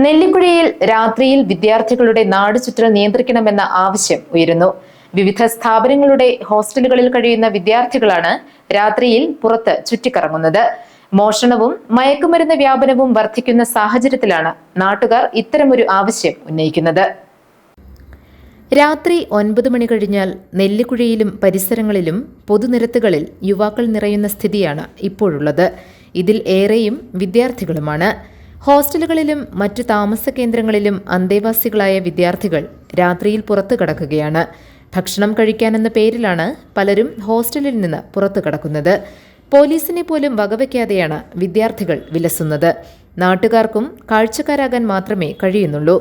നെല്ലിക്കുഴിയിൽ രാത്രിയിൽ വിദ്യാർത്ഥികളുടെ നാടുചുറ്റൽ നിയന്ത്രിക്കണമെന്ന ആവശ്യം ഉയരുന്നു. വിവിധ സ്ഥാപനങ്ങളുടെ ഹോസ്റ്റലുകളിൽ കഴിയുന്ന വിദ്യാർത്ഥികളാണ് രാത്രിയിൽ പുറത്ത് ചുറ്റിക്കറങ്ങുന്നത്. മോഷണവും മയക്കുമരുന്ന് വ്യാപനവും വർദ്ധിക്കുന്ന സാഹചര്യത്തിലാണ് നാട്ടുകാർ ഇത്തരമൊരു ആവശ്യം ഉന്നയിക്കുന്നത്. രാത്രി 9 മണി കഴിഞ്ഞാൽ നെല്ലിക്കുഴിയിലും പരിസരങ്ങളിലും പൊതുനിരത്തുകളിൽ യുവാക്കൾ നിറയുന്ന സ്ഥിതിയാണ് ഇപ്പോഴുള്ളത്. ഇതിൽ ഏറെയും വിദ്യാർത്ഥികളുമാണ്. ഹോസ്റ്റലുകളിലും മറ്റു താമസ കേന്ദ്രങ്ങളിലും അന്തേവാസികളായ വിദ്യാർത്ഥികൾ രാത്രിയിൽ പുറത്തു കടക്കുകയാണ്. ഭക്ഷണം കഴിക്കാനെന്ന പേരിലാണ് പലരും ഹോസ്റ്റലിൽ നിന്ന് പുറത്തു കടക്കുന്നത്. പോലീസിനെ പോലും വകവയ്ക്കാതെയാണ് വിദ്യാർത്ഥികൾ വിലസുന്നത്. നാട്ടുകാർക്കും കാഴ്ചക്കാരാകാൻ മാത്രമേ കഴിയുന്നുള്ളൂ.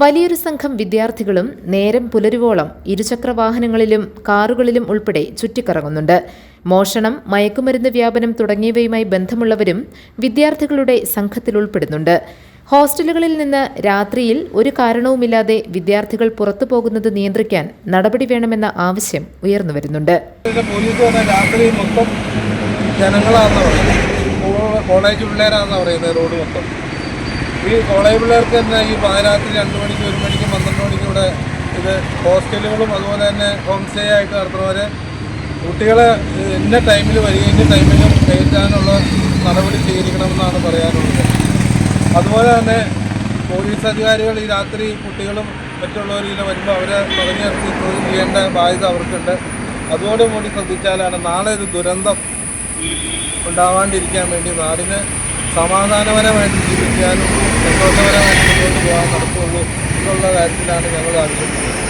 വലിയൊരു സംഘം വിദ്യാർത്ഥികളും നേരം പുലരുവോളം ഇരുചക്രവാഹനങ്ങളിലും കാറുകളിലും ഉൾപ്പെടെ ചുറ്റിക്കറങ്ങുന്നുണ്ട്. മോഷണം, മയക്കുമരുന്ന് വ്യാപനം തുടങ്ങിയവയുമായി ബന്ധമുള്ളവരും വിദ്യാർത്ഥികളുടെ സംഘത്തിൽ ഉൾപ്പെടുന്നുണ്ട്. ഹോസ്റ്റലുകളിൽ നിന്ന് രാത്രിയിൽ ഒരു കാരണവുമില്ലാതെ വിദ്യാർത്ഥികൾ പുറത്തു പോകുന്നത് നിയന്ത്രിക്കാൻ നടപടി വേണമെന്ന ആവശ്യം ഉയർന്നുവരുന്നുണ്ട്. കോളേജ് പിള്ളേരാണെന്ന് പറയുന്നത് റോഡ് മൊത്തം. ഈ കോളേജ് പിള്ളേർക്ക് തന്നെ ഈ പാതിരാത്രി 2 മണിക്ക് 1 മണിക്ക് 12 മണിക്ക് ഇവിടെ ഇത് ഹോസ്റ്റലുകളും അതുപോലെ തന്നെ ഹോം സ്റ്റേ ആയിട്ട് നടത്തുന്നവരെ കുട്ടികളെ ഇന്ന ടൈമിൽ വരികയും ഇന്ന ടൈമിലും കയറ്റാനുള്ള നടപടി സ്വീകരിക്കണമെന്നാണ് പറയാനുള്ളത്. അതുപോലെ തന്നെ പോലീസ് അധികാരികൾ ഈ രാത്രി കുട്ടികളും മറ്റുള്ളവരും ഇതിനെ വരുമ്പോൾ അവരെ പറഞ്ഞു നിർത്തി ചോദ്യം ചെയ്യേണ്ട ബാധ്യത അവർക്കുണ്ട്. അതോടുകൂടി ശ്രദ്ധിച്ചാലാണ് നാളെ ഒരു ദുരന്തം ഉണ്ടാവാണ്ടിരിക്കാൻ വേണ്ടി നാടിന് സമാധാനപരമായിട്ട് ജീവിക്കാനും സന്തോഷപരമായിട്ട് മുന്നോട്ട് പോകാൻ നടത്തുള്ളൂ എന്നുള്ള കാര്യത്തിലാണ് ഞങ്ങൾ ആവശ്യപ്പെടുന്നത്.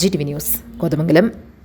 GTV news, Kothamangalam.